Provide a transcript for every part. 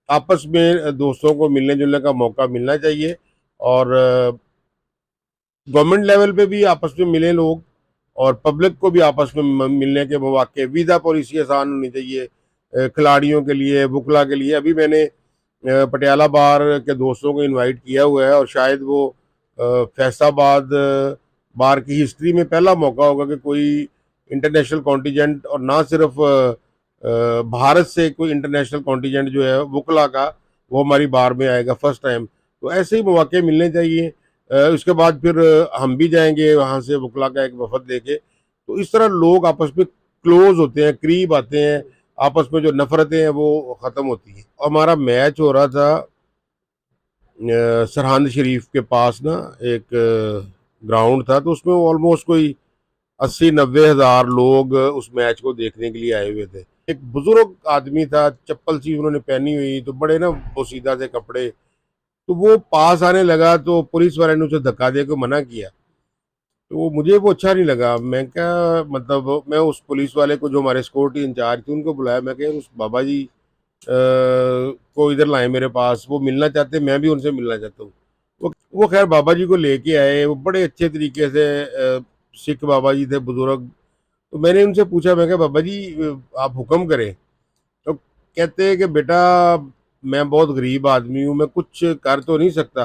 आपस में दोस्तों को मिलने जुलने का मौका मिलना चाहिए। और गवर्नमेंट लेवल पे भी आपस में मिले लोग, और पब्लिक को भी आपस में मिलने के मौके। वीज़ा पॉलिसी आसान होनी चाहिए खिलाड़ियों के लिए, बुकला के लिए। अभी मैंने पटियाला बार के दोस्तों को इनवाइट किया हुआ है, और शायद वो फैसलाबाद बार की हिस्ट्री में पहला मौका होगा कि कोई इंटरनेशनल कॉन्टीजेंट, और ना सिर्फ भारत से कोई इंटरनेशनल कॉन्टीजेंट जो है वुकला का, वो हमारी बार में आएगा फर्स्ट टाइम। तो ऐसे ही मौके मिलने चाहिए। उसके बाद फिर हम भी जाएंगे वहाँ से वुकला का एक वफद लेके। तो इस तरह लोग आपस में क्लोज होते हैं, करीब आते हैं, आपस में जो नफरतें हैं वो ख़त्म होती हैं। हमारा मैच हो रहा था सरहंद शरीफ के पास ना, एक ग्राउंड था, तो उसमें ऑलमोस्ट कोई 80-90 हज़ार लोग उस मैच को देखने के लिए आए हुए थे। एक बुजुर्ग आदमी था, चप्पल सी उन्होंने पहनी हुई, तो बड़े ना बोसीदा से कपड़े। तो वो पास आने लगा तो पुलिस वाले ने उसे धक्का दे के मना किया। तो मुझे वो अच्छा नहीं लगा। मैं क्या मतलब, मैं उस पुलिस वाले को, जो हमारे सिक्योरिटी इंचार्ज थे, उनको बुलाया। मैं क्या, उस बाबा जी को इधर लाए मेरे पास, वो मिलना चाहते, मैं भी उनसे मिलना चाहता हूँ। वो खैर बाबा जी को लेके आए, वो बड़े अच्छे तरीके से सिख बाबा जी थे, बुजुर्ग। तो मैंने उनसे पूछा, मैं क्या बाबा जी आप हुक्म करें। तो कहते हैं कि बेटा, मैं बहुत गरीब आदमी हूँ, मैं कुछ कर तो नहीं सकता,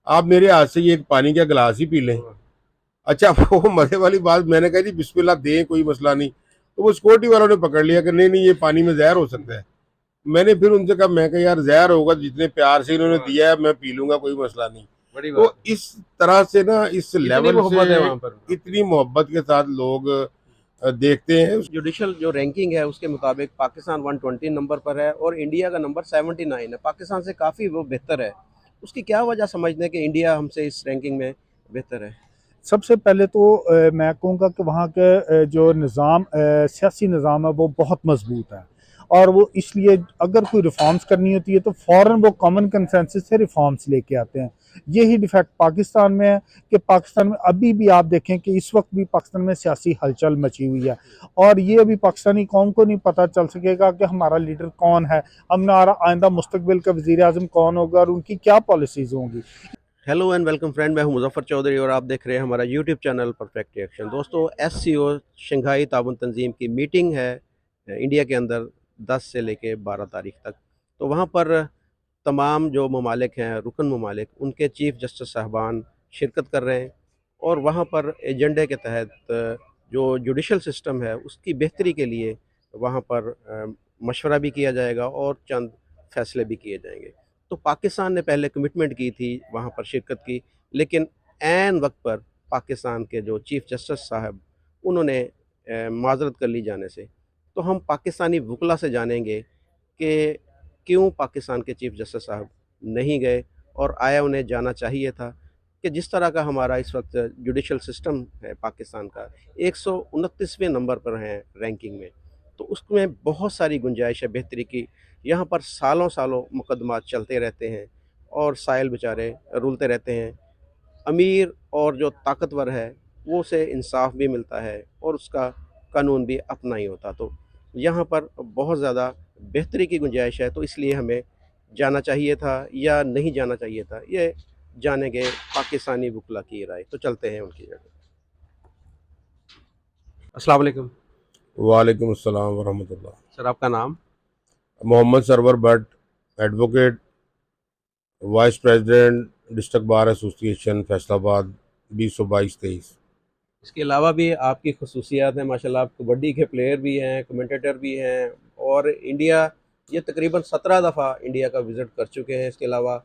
आप मेरे हाथ से ये एक पानी का गिलास ही पी लें। अच्छा वो मजे वाली बात, मैंने कहा जी बिस्मिल्लाह दें, कोई मसला नहीं। तो वो सिक्योरिटी वालों ने पकड़ लिया कि नहीं नहीं, ये पानी में जहर हो सकता है। मैंने फिर उनसे कहा, मैं कहा यार जहर होगा, जितने प्यार से इन्होंने दिया है मैं पी लूंगा, कोई मसला नहीं। बड़ी तो बात इस तरह से ना, इस इतनी लेवल मोहब्बत है वहां पर, इतनी मोहब्बत के साथ लोग देखते हैं। जुडिशल जो रैंकिंग है उसके मुताबिक पाकिस्तान 120 नंबर पर है और इंडिया का नंबर 79 है। पाकिस्तान से काफ़ी वो बेहतर है। उसकी क्या वजह समझने कि इंडिया हमसे इस रैंकिंग में बेहतर है? सबसे पहले तो मैं कहूँगा कि वहाँ के जो निज़ाम सियासी निज़ाम है वो बहुत मजबूत है। और वो इसलिए अगर कोई रिफॉर्म्स करनी होती है तो फ़ौरन वो कॉमन कंसेंसस से रिफॉर्म्स लेके आते हैं। यही डिफेक्ट पाकिस्तान में है कि पाकिस्तान में अभी भी आप देखें कि इस वक्त भी पाकिस्तान में सियासी हलचल मची हुई है। और ये अभी पाकिस्तानी कौम को नहीं पता चल सकेगा कि हमारा लीडर कौन है, हमारा आइंदा मुस्तकबिल का वज़ीर आज़म कौन होगा और उनकी क्या पॉलिसीज़ होंगी। हेलो एंड वेलकम फ्रेंड, मैं हूं मुजफ्फर चौधरी और आप देख रहे हैं हमारा यूट्यूब चैनल परफेक्ट रिएक्शन। दोस्तों, एससीओ शंघाई ताउन तंजीम की मीटिंग है इंडिया के अंदर 10 से लेके 12 तारीख तक। तो वहाँ पर तमाम जो ममालिक हैं, रुकन ममालिक, उनके चीफ जस्टिस साहबान शिरकत कर रहे हैं। और वहाँ पर एजेंडे के तहत जो जुडिशल सिस्टम है उसकी बेहतरी के लिए वहाँ पर मशवरा भी किया जाएगा और चंद फैसले भी किए जाएंगे। तो पाकिस्तान ने पहले कमिटमेंट की थी वहाँ पर शिरकत की, लेकिन ऐन वक्त पर पाकिस्तान के जो चीफ जस्टिस साहब, उन्होंने माजरत कर ली जाने से। तो हम पाकिस्तानी वकला से जानेंगे कि क्यों पाकिस्तान के चीफ जस्टिस साहब नहीं गए और आया उन्हें जाना चाहिए था। कि जिस तरह का हमारा इस वक्त जुडिशल सिस्टम है पाकिस्तान का, 129वें नंबर पर हैं रैंकिंग में। तो उसमें बहुत सारी गुंजाइश है बेहतरी की। यहाँ पर सालों सालों मुकदमा चलते रहते हैं और साइल बेचारे रुलते रहते हैं। अमीर और जो ताकतवर है वो उसे इंसाफ भी मिलता है और उसका कानून भी अपना ही होता। तो यहाँ पर बहुत ज़्यादा बेहतरी की गुंजाइश है। तो इसलिए हमें जाना चाहिए था या नहीं जाना चाहिए था, ये जानेंगे पाकिस्तानी वकला की राय। तो चलते हैं उनकी जगह। अस्सलाम वालेकुम वालेकुम अस्सलाम वरहमतुल्लाह। सर, आपका नाम? Mohammad Sarwar Bhatt, advocate, vice president, district bar association Faisalabad, 2022-23। इसके अलावा भी आपकी खसूसियात हैं माशाल्लाह। आप कबड्डी के प्लेयर भी हैं, कमेंटेटर भी हैं और इंडिया, ये तकरीबन 17 दफ़ा इंडिया का विज़िट कर चुके हैं। इसके अलावा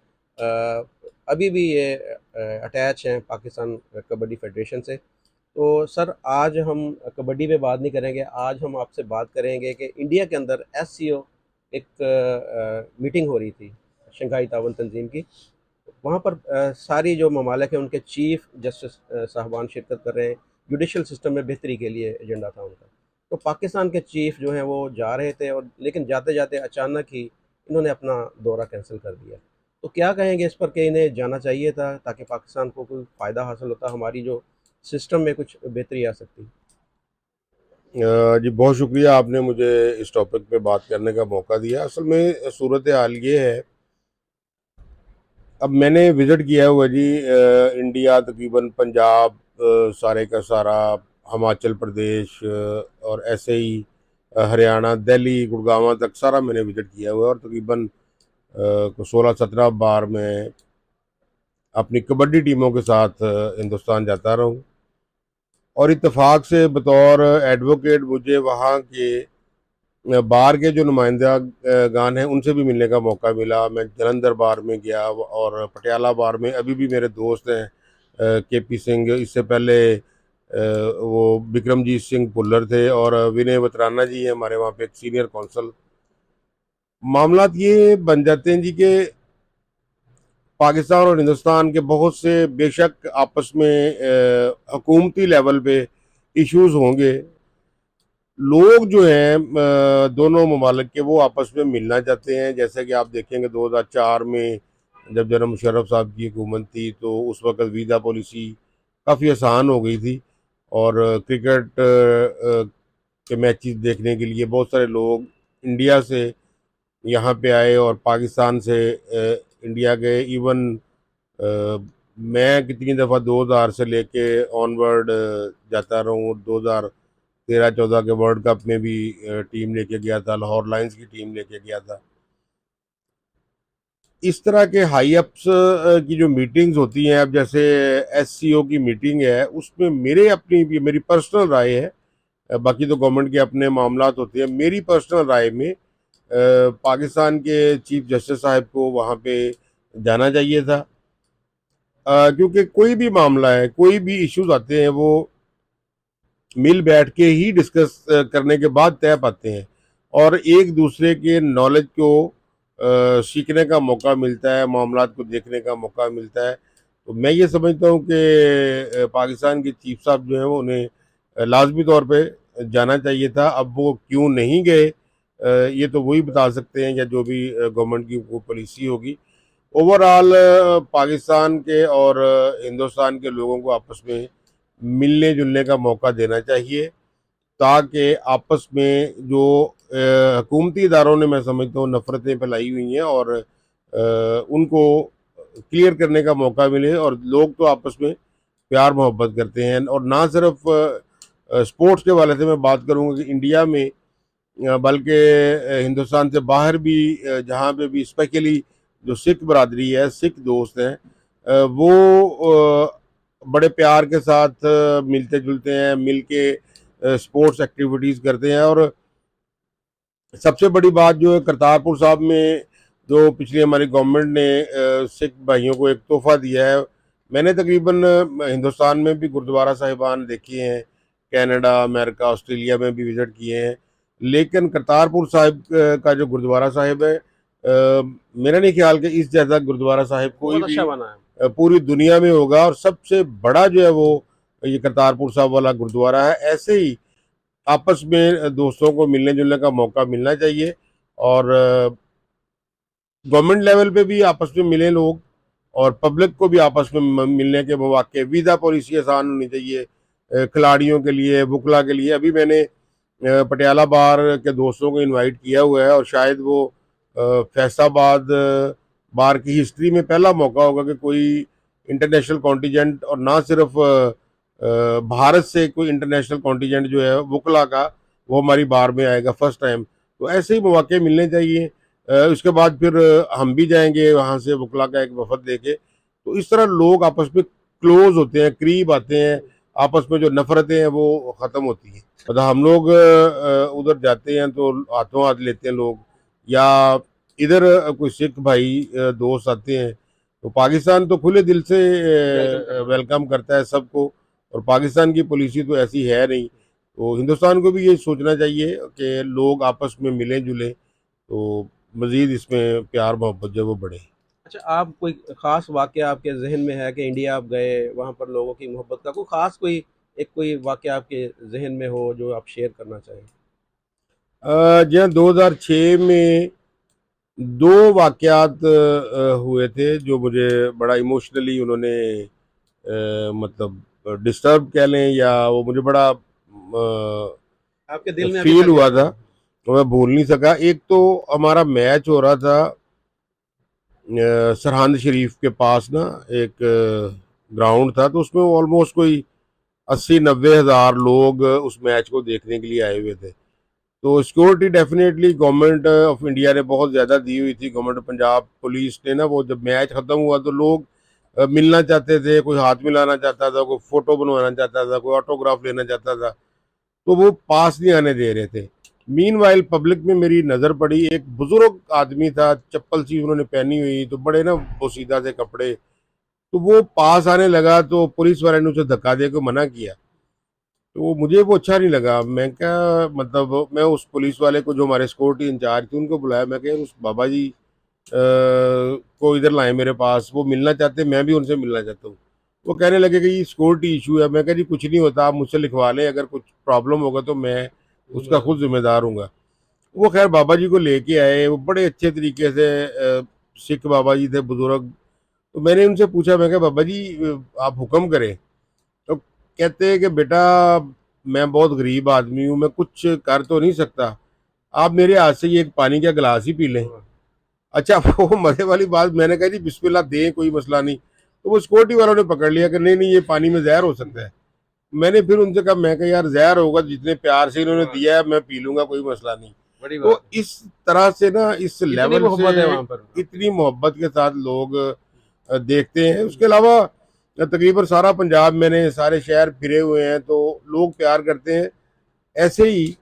अभी भी ये अटैच हैं पाकिस्तान कबड्डी फेडरेशन से। तो सर, आज हम कबड्डी पे बात नहीं करेंगे, आज हम आपसे बात करेंगे कि इंडिया के अंदर एससीओ एक मीटिंग हो रही थी शंघाई ताउन तंजीम की। वहाँ पर सारी जो ममालिक हैं उनके चीफ जस्टिस साहबान शिरकत कर रहे हैं। जुडिशल सिस्टम में बेहतरी के लिए एजेंडा था उनका। तो पाकिस्तान के चीफ जो हैं वो जा रहे थे और लेकिन जाते जाते अचानक ही इन्होंने अपना दौरा कैंसिल कर दिया। तो क्या कहेंगे इस पर कि इन्हें जाना चाहिए था ताकि पाकिस्तान को कोई फ़ायदा हासिल होता, हमारी जो सिस्टम में कुछ बेहतरी आ सकती? जी बहुत शुक्रिया, आपने मुझे इस टॉपिक पे बात करने का मौका दिया। असल में सूरत हाल ये है, अब मैंने विज़िट किया हुआ जी इंडिया, तकरीबन पंजाब सारे का सारा, हिमाचल प्रदेश और ऐसे ही हरियाणा, दिल्ली, गुड़गांव तक सारा मैंने विज़िट किया हुआ है। और तकरीबन 16-17 बार मैं अपनी कबड्डी टीमों के साथ हिंदुस्तान जाता रहा हूँ। और इत्तेफाक से बतौर एडवोकेट मुझे वहाँ के बार के जो नुमाइंदा गान हैं उनसे भी मिलने का मौका मिला। मैं जलंधर बार में गया और पटियाला बार में अभी भी मेरे दोस्त हैं, केपी सिंह, इससे पहले वो बिक्रमजीत सिंह भुल्लर थे, और विनय बतराना जी हैं हमारे वहाँ पे एक सीनियर कौंसल। मामलात ये बन जाते हैं जी के पाकिस्तान और हिंदुस्तान के बहुत से बेशक आपस में हुकूमती लेवल पे इश्यूज होंगे, लोग जो हैं दोनों ममालिक के, वो आपस में मिलना चाहते हैं। जैसे कि आप देखेंगे 2004 में जब जनरल मुशर्रफ साहब की हुकूमत थी तो उस वक्त वीज़ा पॉलिसी काफ़ी आसान हो गई थी, और क्रिकेट के मैचेस देखने के लिए बहुत सारे लोग इंडिया से यहाँ पे आए और पाकिस्तान से इंडिया गए। इवन मैं कितनी दफ़ा 2000 से लेके ऑनवर्ड जाता रहा हूँ। 2013-14 के वर्ल्ड कप में भी टीम लेके गया था, लाहौर लायंस की टीम लेके गया था। इस तरह के हाई अप्स की जो मीटिंग्स होती हैं, अब जैसे एससीओ की मीटिंग है, उसमें मेरी पर्सनल राय है, बाकी तो गवर्नमेंट के अपने मामलात होते हैं, मेरी पर्सनल राय में पाकिस्तान के चीफ जस्टिस साहब को वहाँ पे जाना चाहिए था। क्योंकि कोई भी मामला है, कोई भी इश्यूज आते हैं, वो मिल बैठ के ही डिस्कस करने के बाद तय पाते हैं, और एक दूसरे के नॉलेज को सीखने का मौका मिलता है, मामलात को देखने का मौका मिलता है। तो मैं ये समझता हूँ कि पाकिस्तान के चीफ साहब जो हैं वो उन्हें लाजमी तौर पे जाना चाहिए था। अब वो क्यों नहीं गए, ये तो वही बता सकते हैं, या जो भी गवर्नमेंट की वो पॉलिसी होगी। ओवरऑल पाकिस्तान के और हिंदुस्तान के लोगों को आपस में मिलने जुलने का मौका देना चाहिए, ताकि आपस में जो हुकूमती इदारों ने, मैं समझता हूँ, नफ़रतें फैलाई हुई हैं, और उनको क्लियर करने का मौका मिले। और लोग तो आपस में प्यार मोहब्बत करते हैं, और ना सिर्फ स्पोर्ट्स के वाले से मैं बात करूँगा कि इंडिया में बल्कि हिंदुस्तान से बाहर भी जहाँ पे भी स्पेशली जो सिख बरादरी है, सिख दोस्त हैं, वो बड़े प्यार के साथ मिलते जुलते हैं, मिल के स्पोर्ट्स एक्टिविटीज़ करते हैं। और सबसे बड़ी बात जो है, करतारपुर साहब में जो पिछली हमारी गवर्नमेंट ने सिख भाइयों को एक तोहफा दिया है। मैंने तकरीबन हिंदुस्तान में भी गुरुद्वारा साहिबान देखे हैं, कनाडा, अमेरिका, ऑस्ट्रेलिया में भी विज़िट किए हैं, लेकिन करतारपुर साहिब का जो गुरुद्वारा साहिब है, मेरा नहीं ख्याल कि इस जैसा गुरुद्वारा साहिब कोई बहुत भी अच्छा बना है। पूरी दुनिया में होगा। और सबसे बड़ा जो है वो ये करतारपुर साहब वाला गुरुद्वारा है। ऐसे ही आपस में दोस्तों को मिलने जुलने का मौका मिलना चाहिए, और गवर्नमेंट लेवल पे भी आपस में मिले लोग, और पब्लिक को भी आपस में मिलने के मौके। वीज़ा पॉलिसी आसान होनी चाहिए खिलाड़ियों के लिए, वकला के लिए। अभी मैंने पटियाला बार के दोस्तों को इनवाइट किया हुआ है, और शायद वो फैसलाबाद बार की हिस्ट्री में पहला मौका होगा कि कोई इंटरनेशनल कॉन्टीजेंट, और ना सिर्फ भारत से कोई इंटरनेशनल कॉन्टीजेंट जो है वकला का, वो हमारी बार में आएगा फर्स्ट टाइम। तो ऐसे ही मौके मिलने चाहिए। उसके बाद फिर हम भी जाएंगे वहाँ से वकला का एक वफद लेके। तो इस तरह लोग आपस में क्लोज होते हैं, करीब आते हैं, आपस में जो नफरतें हैं वो ख़त्म होती हैं। मतलब हम लोग उधर जाते हैं तो हाथों हाथ लेते हैं लोग, या इधर कोई सिख भाई दोस्त आते हैं, तो पाकिस्तान तो खुले दिल से वेलकम करता है सबको, और पाकिस्तान की पॉलिसी तो ऐसी है नहीं। तो हिंदुस्तान को भी ये सोचना चाहिए कि लोग आपस में मिलें जुलें, तो मज़ीद इसमें प्यार मोहब्बत जो है वो बढ़े। अच्छा, आप कोई ख़ास वाक़या आपके ज़हन में है कि इंडिया आप गए, वहाँ पर लोगों की मोहब्बत का कोई ख़ास कोई वाक़या आपके ज़हन में हो जो आप शेयर करना चाहें? जी हाँ, 2006 में दो वाक़यात हुए थे जो मुझे बड़ा इमोशनली उन्होंने मतलब डिस्टर्ब कह लें, या वो मुझे बड़ा आपके दिल में अभी फील तक हुआ है? था, तो मैं भूल नहीं सका। एक तो हमारा मैच हो रहा था सरहंद शरीफ के पास ना, एक ग्राउंड था, तो उसमें ऑलमोस्ट कोई 80-90 हज़ार लोग उस मैच को देखने के लिए आए हुए थे। तो security definitely government of India ने बहुत ज़्यादा दी हुई थी। गवर्नमेंट ऑफ पंजाब पुलिस ने ना, वो जब मैच ख़त्म हुआ तो लोग मिलना चाहते थे, कोई हाथ मिलाना चाहता था, कोई फ़ोटो बनवाना चाहता था, कोई ऑटोग्राफ लेना चाहता था, तो वो पास नहीं आने दे रहे थे। मीनवाइल पब्लिक में मेरी नज़र पड़ी, एक बुजुर्ग आदमी था, चप्पल सी उन्होंने पहनी हुई, तो बड़े ना बोसीदा से कपड़े, तो वो पास आने लगा तो पुलिस वाले ने उसे धक्का दे के मना किया। तो मुझे वो अच्छा नहीं लगा। मैं क्या मतलब, मैं उस पुलिस वाले को, जो हमारे सिक्योरिटी इंचार्ज थे, उनको बुलाया। मैं कहा उस बाबा जी को इधर लाए मेरे पास, वो मिलना चाहते हैं, मैं भी उनसे मिलना चाहता हूँ। वो कहने लगे कि ये सिक्योरिटी इशू है। मैं कहा जी कुछ नहीं होता, आप मुझसे लिखवा लें, अगर कुछ प्रॉब्लम होगा तो मैं उसका खुद जिम्मेदार हूँगा। वो खैर बाबा जी को लेके आए, वो बड़े अच्छे तरीके से सिख बाबा जी थे, बुजुर्ग। तो मैंने उनसे पूछा, मैं कहा बाबा जी आप हुक्म करें। तो कहते हैं कि बेटा मैं बहुत गरीब आदमी हूँ, मैं कुछ कर तो नहीं सकता, आप मेरे हाथ से ये एक पानी का गिलास ही पी लें। अच्छा वो मजे वाली बात, मैंने कहा जी बिस्मिल्लाह दें, कोई मसला नहीं। तो वो सिक्योरिटी वालों ने पकड़ लिया कि नहीं नहीं, ये पानी में जहर हो सकता है। मैंने फिर उनसे कहा, मैं कहा यार जहर होगा, जितने प्यार से इन्होंने दिया है मैं पी लूंगा, कोई मसला नहीं। बड़ी तो बात है। इस तरह से ना, इस इतनी लेवल से मोहब्बत है वहां पर। इतनी मोहब्बत के साथ लोग देखते हैं। उसके अलावा तकरीबन सारा पंजाब, मैंने सारे शहर फिरे हुए हैं, तो लोग प्यार करते हैं। ऐसे ही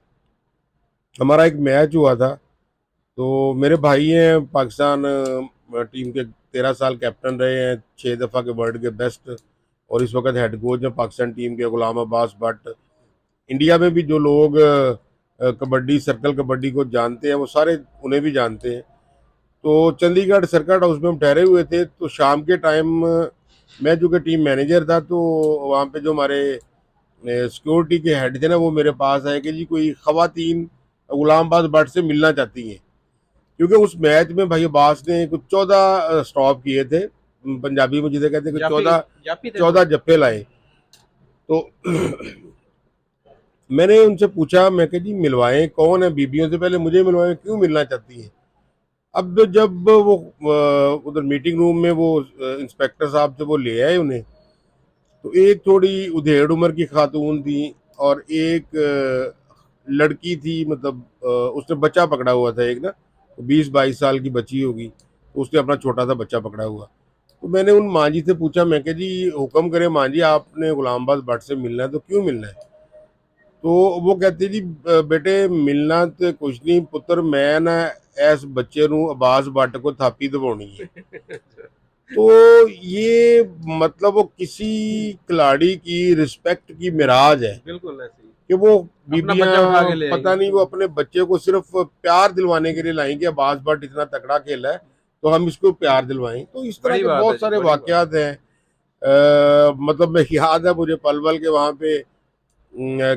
हमारा एक मैच हुआ था, तो मेरे भाई हैं पाकिस्तान टीम के, 13 साल कैप्टन रहे हैं, 6 दफ़ा के वर्ल्ड के बेस्ट, और इस वक्त हेड कोच हैं पाकिस्तान टीम के, गुलाम अब्बास भट्ट। इंडिया में भी जो लोग कबड्डी, सर्कल कबड्डी को जानते हैं, वो सारे उन्हें भी जानते हैं। तो चंडीगढ़ सर्किट हाउस में हम ठहरे हुए थे, तो शाम के टाइम मैं जो कि टीम मैनेजर था, तो वहाँ पे जो हमारे सिक्योरिटी के हेड थे ना, वो मेरे पास आए कि जी कोई खवातीन गुलाम अब्बास भट्ट से मिलना चाहती हैं। क्योंकि उस मैच में भाई अब्बास ने कुछ 14 स्टॉप किए थे, पंजाबी में जिसे कहते हैं कि जाफी 14 जाफी थे वो। 14 जप्पे लाए। तो मैंने उनसे पूछा, मैं कहा जी मिलवाएं, कौन है, बीबियों से पहले मुझे मिलवाएं, क्यों मिलना चाहती हैं। अब जब वो उधर मीटिंग रूम में वो इंस्पेक्टर साहब से वो ले आए उन्हें, तो एक थोड़ी उधेड़ उम्र की खातून थी, और एक लड़की थी, मतलब उसने बच्चा पकड़ा हुआ था एक ना, 20-22 साल की बच्ची होगी, तो उसने अपना छोटा सा बच्चा पकड़ा हुआ। तो मैंने उन माँ जी से पूछा, मैं कहा जी हुक्म करें माँ जी, आपने गुलाम अब्बास भट्ट से मिलना है तो क्यों मिलना है। तो वो कहते जी बेटे मिलना तो कुछ नहीं पुत्र, मैं ना इस बच्चे नू अब्बास भट्ट को थापी दबानी है। तो ये मतलब वो किसी खिलाड़ी की रिस्पेक्ट की मिराज है बिल्कुल ऐसे ही कि वो अपना बच्चा उठा बीबियां के ले पता आएंगे। नहीं वो अपने बच्चे को सिर्फ प्यार दिलवाने के लिए लाएंगे, अब्बास भट्ट इतना तगड़ा खेला है तो हम इसको प्यार दिलवाएं। तो इस तरह बड़ी के बात है बहुत जी, सारे बड़ी बात। वाकयात हैं। मतलब मैं याद है मुझे पलवल के वहाँ पे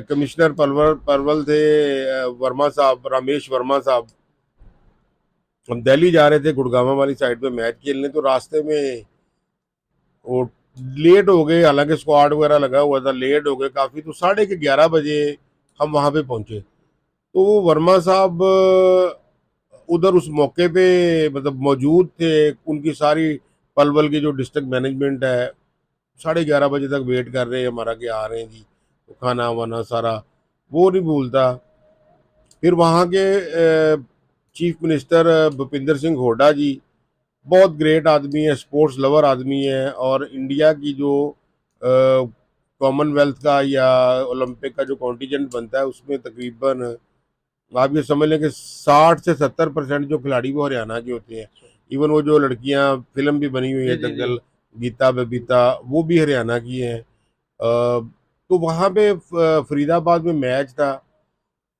कमिश्नर पलवल पलवल थे, वर्मा साहब, रमेश वर्मा साहब। हम दिल्ली जा रहे थे गुड़गांव वाली साइड पे मैच खेलने, तो रास्ते में वो लेट हो गए, हालांकि स्क्वाड वगैरह लगा हुआ था, लेट हो गए काफ़ी, तो 11:30 बजे हम वहाँ पे पहुंचे। तो वो वर्मा साहब उधर उस मौके पे मतलब मौजूद थे। उनकी सारी पलवल की जो डिस्ट्रिक्ट मैनेजमेंट है 11:30 बजे तक वेट कर रहे हैं हमारा कि आ रहे हैं जी, तो खाना वाना सारा वो नहीं भूलता। फिर वहाँ के चीफ मिनिस्टर भूपिंदर सिंह हुड्डा जी, बहुत ग्रेट आदमी है, स्पोर्ट्स लवर आदमी है, और इंडिया की जो कॉमनवेल्थ का या ओलंपिक का जो कॉन्टीजेंट बनता है उसमें तकरीबन आप ये समझ लें कि 60 से 70% जो खिलाड़ी वो हरियाणा के होते हैं। इवन वो जो लड़कियां, फिल्म भी बनी हुई जी है जी जी। दंगल, गीता बबीता, वो भी हरियाणा की हैं। तो वहाँ पे फरीदाबाद में मैच था,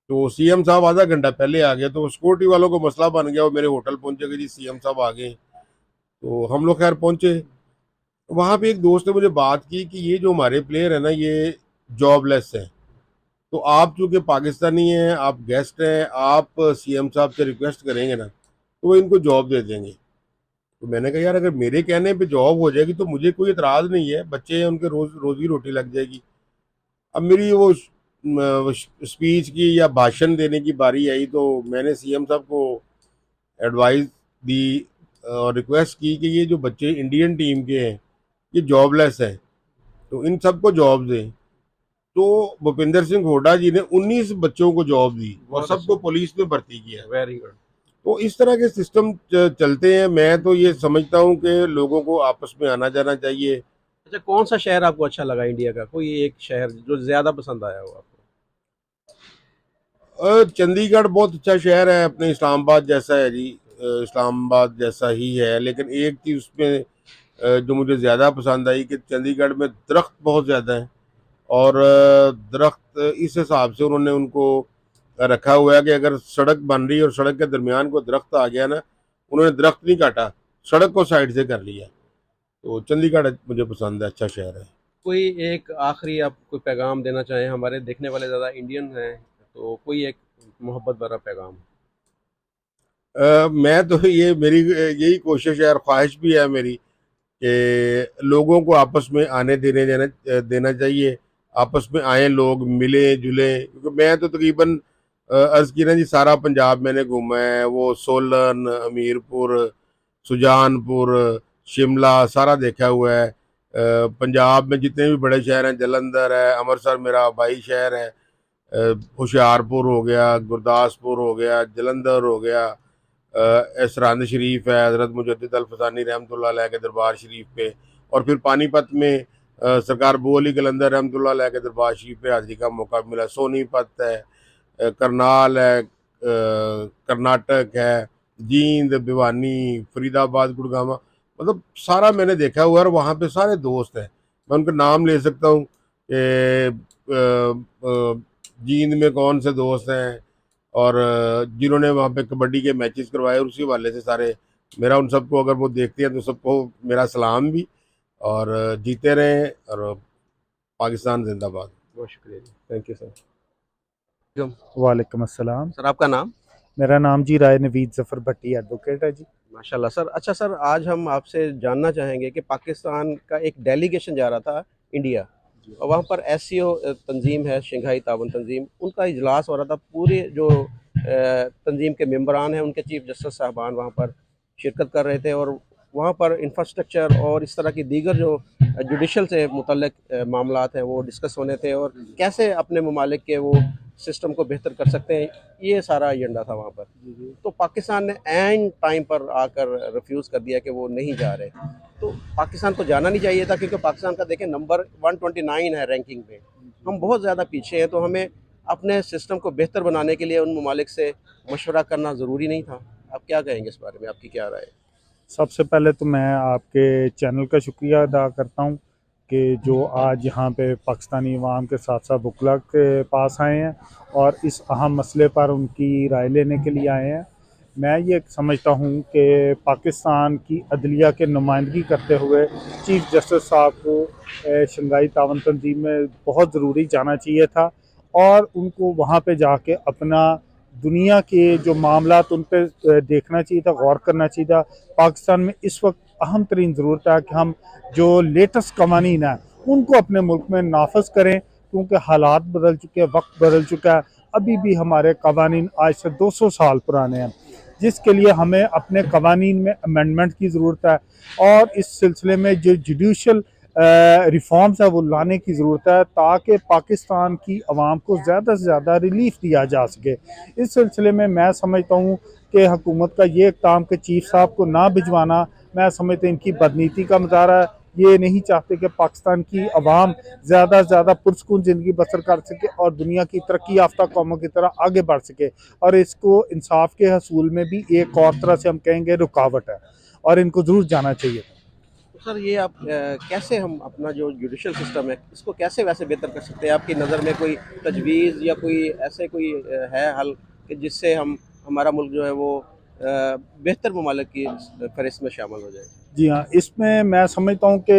तो सीएम साहब आधा घंटा पहले आ गए, तो सिक्योरिटी वालों को मसला बन गया, वो मेरे होटल पहुंचे कि जी सीएम साहब आ गए। तो हम लोग खैर पहुंचे। वहाँ पे एक दोस्त ने मुझे बात की कि ये जो हमारे प्लेयर है ना, ये जॉबलेस हैं, तो आप चूंकि पाकिस्तानी हैं, आप गेस्ट हैं, आप सीएम साहब से रिक्वेस्ट करेंगे ना तो वो इनको जॉब दे देंगे। तो मैंने कहा यार अगर मेरे कहने पे जॉब हो जाएगी तो मुझे कोई एतराज़ नहीं है, बच्चे हैं उनके रोजी रोटी लग जाएगी। अब मेरी वो स्पीच की या भाषण देने की बारी आई तो मैंने सीएम साहब को एडवाइस दी और रिक्वेस्ट की कि ये जो बच्चे इंडियन टीम के हैं ये जॉबलेस हैं, तो इन सबको जॉब दें। तो भूपिंदर सिंह हुड्डा जी ने 19 बच्चों को जॉब दी और बहुत सबको अच्छा। पुलिस में भर्ती किया। Very good. तो इस तरह के सिस्टम चलते हैं। मैं तो ये समझता हूँ कि लोगों को आपस में आना जाना चाहिए। अच्छा, कौन सा शहर आपको अच्छा लगा इंडिया का, कोई एक शहर जो ज़्यादा पसंद आया हो आपको? चंडीगढ़ बहुत अच्छा शहर है, अपने इस्लामाबाद जैसा है जी। इस्लामाबाद जैसा ही है, लेकिन एक चीज़ उसमें जो मुझे ज़्यादा पसंद आई कि चंडीगढ़ में दरख्त बहुत ज़्यादा है और दरख्त इस हिसाब से उन्होंने उनको रखा हुआ है कि अगर सड़क बन रही है और सड़क के दरमियान को दरख्त आ गया ना, उन्होंने दरख्त नहीं काटा, सड़क को साइड से कर लिया। तो चंडीगढ़ मुझे पसंद है, अच्छा शहर है। कोई एक आखिरी आप कोई पैगाम देना चाहें, हमारे देखने वाले ज़्यादा इंडियन हैं, तो कोई एक मोहब्बत भरा पैगाम? मैं तो ये मेरी यही कोशिश है और ख्वाहिश भी है मेरी कि लोगों को आपस में आने देना चाहिए। आपस में आए, लोग मिले जुले, क्योंकि मैं तो तकरीबन अर्ज़ की ना जी सारा पंजाब मैंने घूमा है। वो सोलन, हमीरपुर, सुजानपुर, शिमला सारा देखा हुआ है। पंजाब में जितने भी बड़े शहर हैं, जलंधर है, अमृतसर मेरा भाई शहर है, होशियारपुर हो गया, गुरदासपुर हो गया, जलंधर हो गया, सरहंद शरीफ है, हज़रत मुजद्दिद अल फसानी रहमतुल्लाह अलैह के दरबार शरीफ पे, और फिर पानीपत में सरकार बू अली कलंदर रहमतुल्लाह अलैह के दरबार शरीफ पे हाज़िरी का मौका मिला। सोनीपत है, करनाल है, कर्नाटक है, जींद, भिवानी, फरीदाबाद, गुड़गांव, मतलब सारा मैंने देखा हुआ है और वहाँ पे सारे दोस्त हैं। मैं उनका नाम ले सकता हूँ कि जींद में कौन से दोस्त हैं और जिन्होंने वहाँ पे कबड्डी के मैचेस करवाए, और उसी वाले से सारे मेरा उन सबको अगर वो देखते हैं तो सबको मेरा सलाम भी, और जीते रहें और पाकिस्तान जिंदाबाद। बहुत शुक्रिया जी, थैंक यू सर। वालेकुम अस्सलाम। सर आपका नाम? मेरा नाम जी राय नवीद ज़फ़र भट्टी एडवोकेट है जी। माशाल्लाह सर। अच्छा सर, आज हम आपसे जानना चाहेंगे कि पाकिस्तान का एक डेलीगेशन जा रहा था इंडिया, और वहाँ पर एससीओ तंजीम है, शंघाई ताउन तंजीम, उनका इजलास हो रहा था। पूरे जो तंजीम के मेंबरान हैं, उनके चीफ जस्टिस साहबान वहाँ पर शिरकत कर रहे थे, और वहाँ पर इंफ्रास्ट्रक्चर और इस तरह की दीगर जो जुडिशल से मुतल्लिक मामलात हैं वो डिस्कस होने थे, और कैसे अपने ममालिक के वो सिस्टम को बेहतर कर सकते हैं, ये सारा एजेंडा था वहाँ पर। तो पाकिस्तान ने एंड टाइम पर आकर रिफ्यूज़ कर दिया कि वो नहीं जा रहे। तो पाकिस्तान को जाना नहीं चाहिए था, क्योंकि पाकिस्तान का देखें नंबर 129 है रैंकिंग में, हम बहुत ज़्यादा पीछे हैं। तो हमें अपने सिस्टम को बेहतर बनाने के लिए उन ममालिक से मशवरा करना ज़रूरी नहीं था। आप क्या कहेंगे इस बारे में, आपकी क्या राय है? सबसे पहले तो मैं आपके चैनल का शुक्रिया अदा करता हूँ कि जो आज यहाँ पे पाकिस्तानी अवाम के साथ साथ वकला के पास आए हैं और इस अहम मसले पर उनकी राय लेने के लिए आए हैं। मैं ये समझता हूँ कि पाकिस्तान की अदलिया के नुमाइंदगी करते हुए चीफ जस्टिस साहब को शंघाई ताउन तंजीम में बहुत ज़रूरी जाना चाहिए था और उनको वहाँ पे जाके अपना दुनिया के जो मामलात उन पे देखना चाहिए था, गौर करना चाहिए था। पाकिस्तान में इस वक्त अहम तरीन ज़रूरत है कि हम जो लेटेस्ट कवानीन हैं उनको अपने मुल्क में नाफज करें, क्योंकि हालात बदल चुके हैं, वक्त बदल चुका है। अभी भी हमारे कवानीन आज से 200 साल पुराने हैं, जिसके लिए हमें अपने कवानीन में अमेंडमेंट की ज़रूरत है और इस सिलसिले में जो जुडिशल रिफॉर्म्स है वो लाने की ज़रूरत है, ताकि पाकिस्तान की आवाम को ज़्यादा से ज़्यादा रिलीफ दिया जा सके। इस सिलसिले में मैं समझता हूँ कि हुकूमत का ये इक़दाम कि चीफ साहब को ना भिजवाना, मैं समझता हूँ इनकी बदनीति का मुजाहरा है। ये नहीं चाहते कि पाकिस्तान की आवाम ज़्यादा से ज़्यादा पुरसकून ज़िंदगी बसर कर सके और दुनिया की तरक्की याफ्ता कौमों की तरह आगे बढ़ सके, और इसको इंसाफ के हसूल में भी एक और तरह से हम कहेंगे रुकावट है और इनको ज़रूर जाना चाहिए। तो सर ये आप कैसे हम अपना जो जुडिशल सिस्टम है इसको कैसे वैसे बेहतर कर सकते हैं? आपकी नज़र में कोई तजवीज़ या कोई ऐसे कोई है हल कि जिससे हम हमारा मुल्क जो है वो बेहतर ममालिक की फहरिस्त में शामिल हो जाए? जी हाँ, इसमें मैं समझता हूँ कि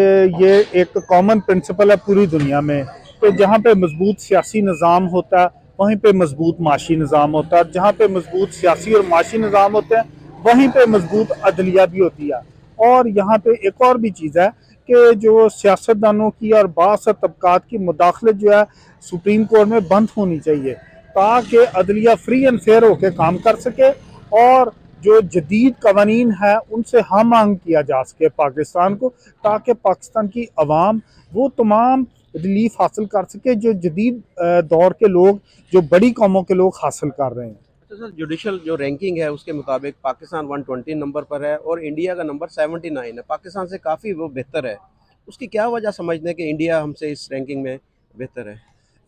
ये एक कॉमन प्रिंसिपल है पूरी दुनिया में कि जहाँ पे मजबूत सियासी निज़ाम होता है वहीं पे मजबूत माशी निज़ाम होता है, जहाँ पे मजबूत सियासी और माशी निज़ाम होते हैं वहीं पे मजबूत अदलिया भी होती है। और यहाँ पे एक और भी चीज़ है कि जो सियासतदानों की और बासर तबकात की मुदाखलत जो है सुप्रीम कोर्ट में बंद होनी चाहिए, ताकि अदलिया फ्री एंड फेयर होकर काम कर सके और जो जदीद कवानीन है उनसे हम मांग किया जा सके पाकिस्तान को, ताकि पाकिस्तान की अवाम वो तमाम रिलीफ हासिल कर सके जो जदीद दौर के लोग, जो बड़ी कौमों के लोग हासिल कर रहे हैं। अच्छा सर, जुडिशल जो रैंकिंग है उसके मुताबिक पाकिस्तान 120 नंबर पर है और इंडिया का नंबर 79 है, पाकिस्तान से काफ़ी वो बेहतर है। उसकी क्या वजह समझते हैं कि इंडिया हमसे इस रैंकिंग में बेहतर है?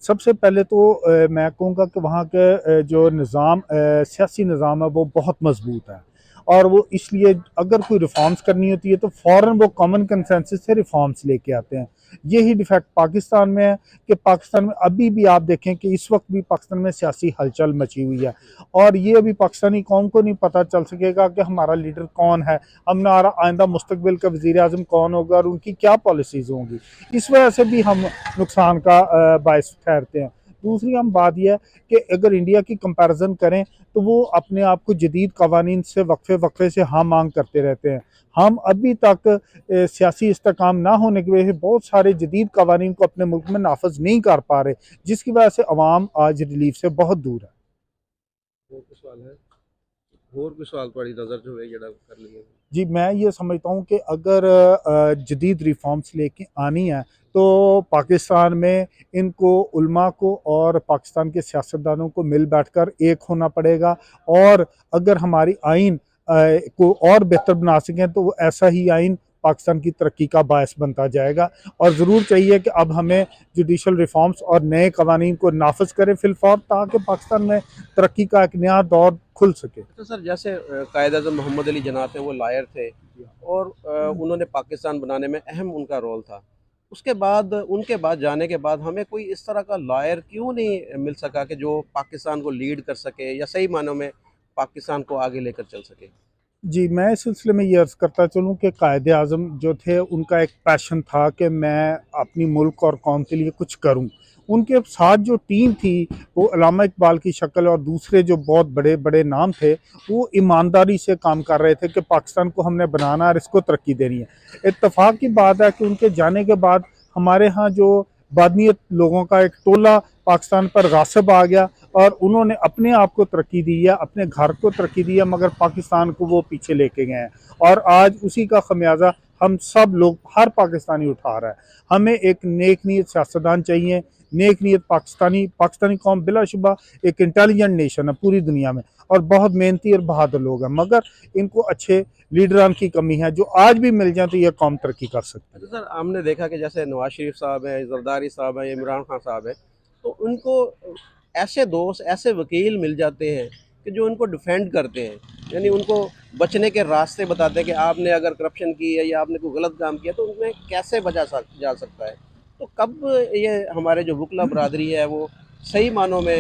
सबसे पहले तो मैं कहूँगा कि वहाँ के जो निज़ाम सियासी निज़ाम है वो बहुत मजबूत है, और वो इसलिए अगर कोई रिफॉर्म्स करनी होती है तो फ़ौरन वो कॉमन कंसेंसस से रिफॉर्म्स लेके आते हैं। यही डिफेक्ट पाकिस्तान में है कि पाकिस्तान में अभी भी आप देखें कि इस वक्त भी पाकिस्तान में सियासी हलचल मची हुई है, और ये अभी पाकिस्तानी कौम को नहीं पता चल सकेगा कि हमारा लीडर कौन है, हमारा आइंदा मुस्तकबिल का वज़ीर आज़म कौन होगा और उनकी क्या पॉलिसीज़ होंगी। इस वजह से भी हम नुकसान का बायस ठहरते हैं। दूसरी हम बात यह है कि अगर इंडिया की कंपैरिजन करें तो वो अपने आप को जदीद कवानीन से वक्फे वक्फे से हाँ मांग करते रहते हैं। हम अभी तक सियासी इस्तेकाम ना होने की वजह से बहुत सारे जदीद कवानीन को अपने मुल्क में नाफज नहीं कर पा रहे, जिसकी वजह से अवाम आज रिलीफ से बहुत दूर है। और कोई सवाल है? और कोई सवाल थोड़ी नज़र जो है जरा कर लिए। जी, मैं ये समझता हूँ कि अगर जदीद रिफॉर्म्स लेके आनी है तो पाकिस्तान में इनको उलमा को और पाकिस्तान के सियासतदानों को मिल बैठकर एक होना पड़ेगा, और अगर हमारी आइन को और बेहतर बना सकें तो वो ऐसा ही आइन पाकिस्तान की तरक्की का बायस बनता जाएगा। और ज़रूर चाहिए कि अब हमें जुडिशल रिफॉर्म्स और नए कवानीन को नाफज करें फिलफौर, ताकि पाकिस्तान में तरक्की का एक नया दौर खुल सके। तो सर जैसे कायद-ए-आज़म मोहम्मद अली जिन्नाह थे, वो लायर थे और उन्होंने पाकिस्तान बनाने में अहम उनका रोल था। उसके बाद उनके बाद जाने के बाद हमें कोई इस तरह का लायर क्यों नहीं मिल सका कि जो पाकिस्तान को लीड कर सके या सही मानों में पाकिस्तान को आगे लेकर चल सके? जी, मैं इस सिलसिले में ये अर्ज़ करता चलूँ कि कायद-ए-आज़म जो थे उनका एक पैशन था कि मैं अपनी मुल्क और कौम के लिए कुछ करूँ। उनके साथ जो टीम थी वो अल्लामा इकबाल की शक्ल और दूसरे जो बहुत बड़े-बड़े नाम थे, वो ईमानदारी से काम कर रहे थे कि पाकिस्तान को हमने बनाना और इसको तरक्की देनी है। इत्तेफ़ाक की बात है कि उनके जाने के बाद हमारे यहाँ जो बादनीयत लोगों का एक टोला पाकिस्तान पर गासिब आ गया, और उन्होंने अपने आप को तरक्की दी है, अपने घर को तरक्की दी है, मगर पाकिस्तान को वो पीछे लेके गए हैं, और आज उसी का खमियाजा हम सब लोग, हर पाकिस्तानी उठा रहा है। हमें एक नेक नीयत सियासतदान चाहिए, नेक नीयत पाकिस्तानी कौम बिलाशुबा एक इंटेलिजेंट नेशन है पूरी दुनिया में, और बहुत मेहनती और बहादुर लोग हैं, मगर इनको अच्छे लीडरान की कमी है, जो आज भी मिल जाए तो यह कौम तरक्की कर सकती अच्छा है। सर, हमने देखा कि जैसे नवाज शरीफ साहब हैं, जरदारी साहब हैं, इमरान खान साहब हैं, तो उनको ऐसे दोस्त, ऐसे वकील मिल जाते हैं कि जो उनको डिफेंड करते हैं, यानी उनको बचने के रास्ते बताते हैं कि आपने अगर करप्शन की है या आपने कोई गलत काम किया तो उसमें कैसे जा सकता है। तो कब ये हमारे जो वकला बरादरी है वो सही मानों में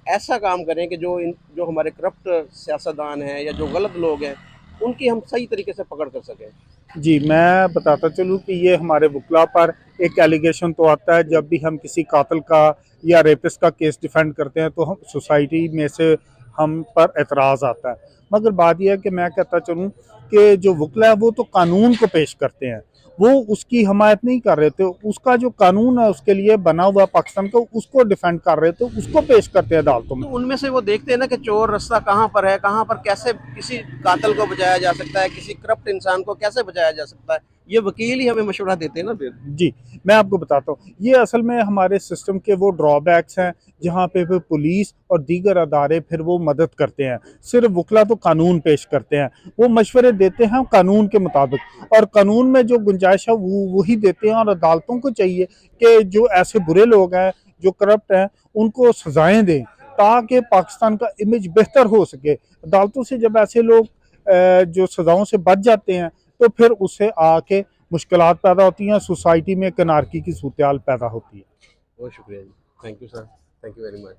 ऐसा काम करें कि जो हमारे करप्ट सियासतदान हैं या जो गलत लोग हैं उनकी हम सही तरीके से पकड़ कर सकें? जी, मैं बताता चलूँ कि ये हमारे वकला पर एक एलिगेशन तो आता है जब भी हम किसी कातिल का या रेपिस्ट का केस डिफेंड करते हैं तो हम सोसाइटी में से हम पर एतराज़ आता है। मगर बात ये है कि मैं कहता चलूँ कि जो वकला है वो तो कानून को पेश करते हैं, वो उसकी हमायत नहीं कर रहे थे। उसका जो कानून है उसके लिए बना हुआ पाकिस्तान का, उसको डिफेंड कर रहे थे, उसको पेश करते हैं अदालतों में। तो उनमें से वो देखते हैं ना कि चोर रास्ता कहाँ पर है, कहाँ पर कैसे किसी कातिल को बचाया जा सकता है, किसी करप्ट इंसान को कैसे बचाया जा सकता है। ये वकील ही हमें मशवरा देते हैं ना फिर। जी, मैं आपको बताता हूँ, ये असल में हमारे सिस्टम के वो ड्रॉबैक्स हैं, जहाँ पे फिर पुलिस और दीगर अदारे फिर वो मदद करते हैं। सिर्फ़ वकला तो कानून पेश करते हैं, वो मशवरे देते हैं कानून के मुताबिक, और कानून में जो गुंजाइश है वो वही देते हैं, और अदालतों को चाहिए कि जो ऐसे बुरे लोग हैं, जो करप्ट हैं, उनको सज़ाएँ दें, ताकि पाकिस्तान का इमेज बेहतर हो सके। अदालतों से जब ऐसे लोग जो सज़ाओं से बच जाते हैं, तो फिर उससे आके मुश्किलात पैदा होती हैं, सोसाइटी में एक अनारकी की सूरत हाल पैदा होती है। बहुत शुक्रिया ji. Thank you sir. Thank you very much.